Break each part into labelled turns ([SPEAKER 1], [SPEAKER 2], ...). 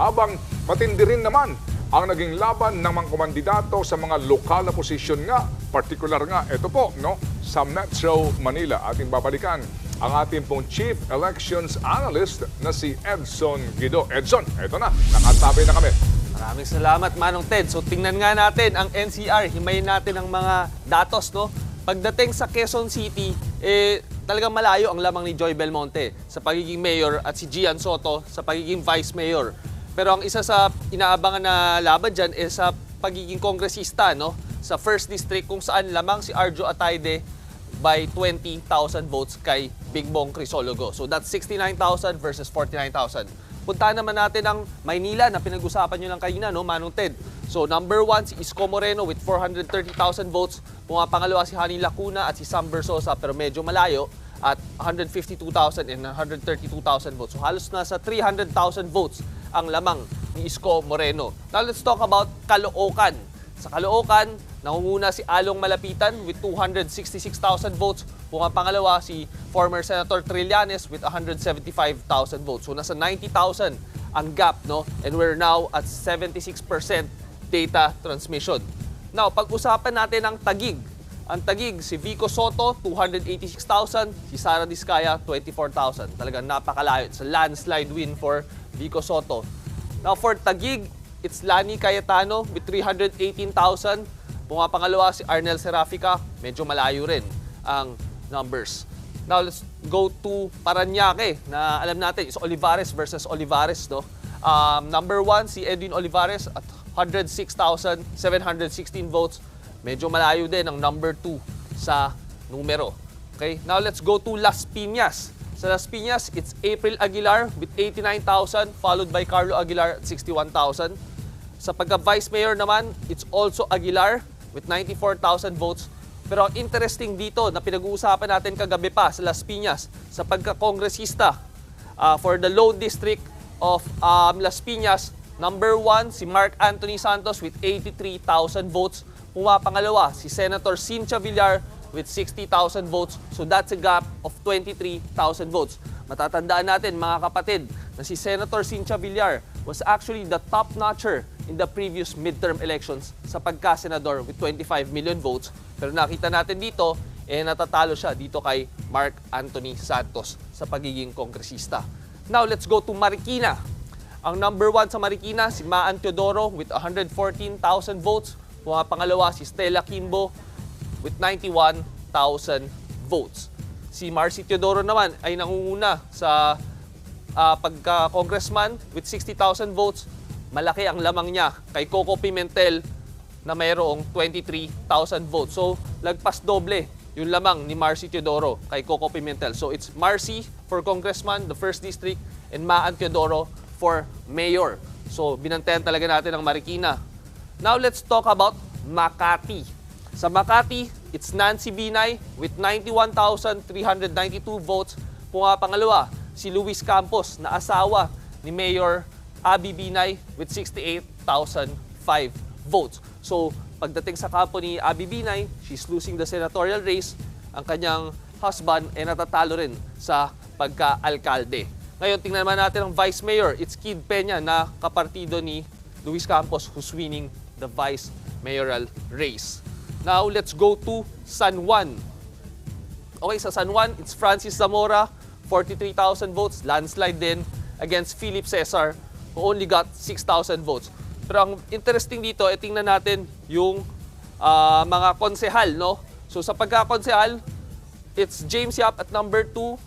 [SPEAKER 1] Habang matindi rin naman ang naging laban ng mga kumandidato sa mga lokal na posisyon nga, particular nga, ito po, no, sa Metro Manila. Ating babalikan ang ating pong Chief Elections Analyst na si Edson Guido. Edson, eto na, nakatabi na kami.
[SPEAKER 2] Maraming salamat, Manong Ted. So tingnan nga natin ang NCR, himayin natin ang mga datos, no? Pagdating sa Quezon City, talagang malayo ang lamang ni Joy Belmonte sa pagiging mayor at si Gian Soto sa pagiging vice mayor. Pero ang isa sa inaabangan na laban dyan is sa pagiging kongresista, no? Sa 1st District kung saan lamang si Arjo Atayde by 20,000 votes kay Big Bong Crisologo. So that's 69,000 versus 49,000. Puntahan naman natin ang Maynila na pinag-usapan nyo lang kanina, no, Manong Ted. So number 1 si Isko Moreno with 430,000 votes. Pumapangalawa si Hani Lacuna at si Sam Bersosa pero medyo malayo at 152,000 and 132,000 votes. So halos nasa 300,000 votes ang lamang ni Isko Moreno. Now let's talk about Caloocan. Sa Caloocan, nangunguna si Along Malapitan with 266,000 votes. Pumapangalawa si former Senator Trillanes with 175,000 votes. So nasa 90,000 ang gap, no? And we're now at 76% data transmission. Now, pag-usapan natin ang Taguig. Ang Taguig, si Vico Soto, 286,000. Si Sara Diskaya, 24,000. Talagang napakalayo. It's a landslide win for Vico Soto. Now, for Taguig, it's Lani Cayetano with 318,000. Pumapangalawa si Arnel Serafica. Medyo malayo rin ang numbers. Now, let's go to Parañaque na alam natin is Olivares versus Olivares, no? Number 1, si Edwin Olivares at 106,716 votes. Medyo malayo din ang number 2 sa numero. Okay? Now, let's go to Las Piñas. Sa Las Piñas, it's April Aguilar with 89,000 followed by Carlo Aguilar at 61,000. Sa pagka-Vice Mayor naman, it's also Aguilar with 94,000 votes. Pero ang interesting dito na pinag-uusapan natin kagabi pa sa Las Piñas, sa pagka-kongresista for the Lone District of Las Piñas, number 1 si Mark Anthony Santos with 83,000 votes. Pumapangalawa si Senator Cynthia Villar with 60,000 votes. So that's a gap of 23,000 votes. Matatandaan natin mga kapatid na si Senator Cynthia Villar was actually the top-notcher in the previous midterm elections sa pagka-senador with 25 million votes. Pero nakita natin dito, natatalo siya dito kay Mark Anthony Santos sa pagiging kongresista. Now, let's go to Marikina. Ang number 1 sa Marikina, si Maan Teodoro with 114,000 votes. Pumapangalawa si Stella Kimbo with 91,000 votes. Si Marcy Teodoro naman ay nangunguna sa pagka-congressman with 60,000 votes. Malaki ang lamang niya kay Coco Pimentel na mayroong 23,000 votes. So, lagpas doble yung lamang ni Marcy Teodoro kay Coco Pimentel. So, it's Marcy for congressman, the 1st district, and Maan Teodoro for mayor. So, binantayan talaga natin ang Marikina. Now, let's talk about Makati. Sa Makati, it's Nancy Binay with 91,392 votes. Pumapangalawa, si Luis Campos na asawa ni Mayor Abby Binay with 68,005 votes. So, pagdating sa kampo ni Abby Binay, she's losing the senatorial race. Ang kanyang husband ay natatalo rin sa pagka-alkalde. Ngayon, tingnan naman natin ang Vice Mayor. It's Kid Peña na kapartido ni Luis Campos who's winning the Vice Mayoral race. Now, let's go to San Juan. Okay, sa San Juan, it's Francis Zamora, 43,000 votes, landslide din against Philip Cesar, who only got 6,000 votes. Pero ang interesting dito, tingnan natin yung mga konsehal, no? So sa pagka-konsehal, it's James Yap at number 2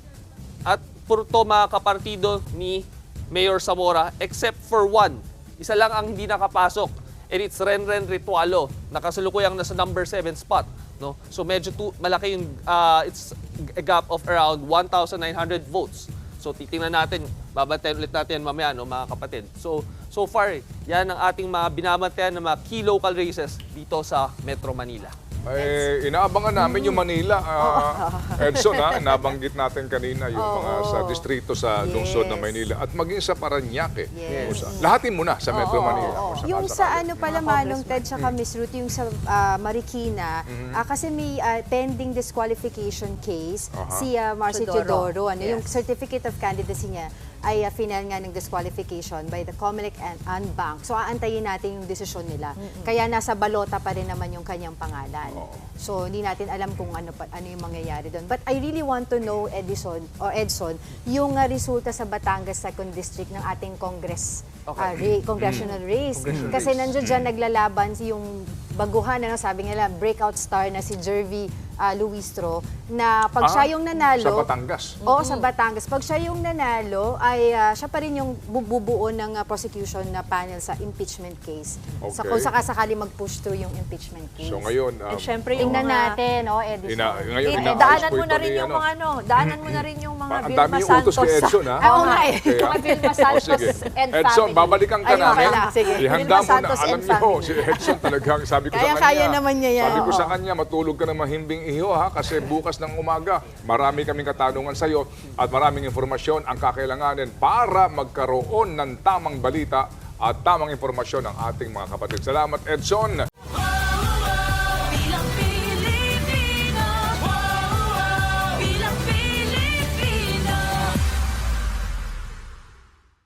[SPEAKER 2] at puro to mga kapartido ni Mayor Zamora except for one. Isa lang ang hindi nakapasok. And it's Renren Ritualo, nakasalukuyang nasa number 7 spot. No? So medyo malaki yung, it's a gap of around 1,900 votes. So titingnan natin, babantayan ulit natin mamaya, no, mga kapatid. So far, yan ang ating mga binabantayan ng mga key local races dito sa Metro Manila.
[SPEAKER 1] Ay, inaabangan namin yung Manila. Edson, nabanggit natin kanina yung mga sa distrito sa lungsod ng Maynila at maging sa Parañaque. Lahatin mo na sa Metro Manila.
[SPEAKER 3] Yung sa ano pala, Manong Ted, tsaka Miss Ruth, yung sa Marikina, kasi may pending disqualification case si Marcy Teodoro. Yung certificate of candidacy niya ay final nga ng disqualification by the COMELEC and bank. So aantayin natin yung desisyon nila. Kaya nasa balota pa rin naman yung kanyang pangalan. So hindi natin alam kung ano yung mangyayari doon. But I really want to know, Edson, yung resulta sa Batangas 2nd District ng ating congressional race. Kasi nandiyan dyan naglalaban yung baguhan, sabi nila, breakout star na si Jervy Luistro, na pag siya yung nanalo...
[SPEAKER 1] Sa Batangas?
[SPEAKER 3] Oo, sa Batangas. Pag siya yung nanalo, ay siya pa rin yung bubuo ng prosecution na panel sa impeachment case.
[SPEAKER 1] Okay.
[SPEAKER 3] Kung sakasakali mag-push through yung impeachment case.
[SPEAKER 1] So ngayon...
[SPEAKER 4] Eh, syempre yung
[SPEAKER 3] tingnan
[SPEAKER 4] mga...
[SPEAKER 3] natin, Edison.
[SPEAKER 1] ngayon,
[SPEAKER 4] daanan mo na rin yung mga daanan mo na rin yung mga
[SPEAKER 1] ang
[SPEAKER 4] Vilma
[SPEAKER 1] dami yung utos
[SPEAKER 4] Santos.
[SPEAKER 1] kay Edson, ha?
[SPEAKER 3] Oo nga eh.
[SPEAKER 1] Kaya-
[SPEAKER 4] Mga Vilma
[SPEAKER 1] O,
[SPEAKER 4] Santos
[SPEAKER 1] sige.
[SPEAKER 4] and
[SPEAKER 1] Edson,
[SPEAKER 4] family.
[SPEAKER 1] babalikan ka
[SPEAKER 3] Ayun,
[SPEAKER 1] namin.
[SPEAKER 3] wala. Sige.
[SPEAKER 1] Ihanda
[SPEAKER 3] Vilma
[SPEAKER 1] mo na.
[SPEAKER 3] Santos
[SPEAKER 1] Alam
[SPEAKER 3] and
[SPEAKER 1] niyo,
[SPEAKER 3] family.
[SPEAKER 1] si Edson talagang sabi ko sa kanya.
[SPEAKER 3] Kaya naman niya yan.
[SPEAKER 1] Sabi ko sa
[SPEAKER 3] Oo.
[SPEAKER 1] kanya, matulog ka na mahimbing iho, ha? Kasi bukas ng umaga, marami kaming katanungan sa iyo at maraming informasyon ang kakailanganin para magkaroon ng tamang balita at tamang informasyon ng ating mga kapatid. Salamat, Edson.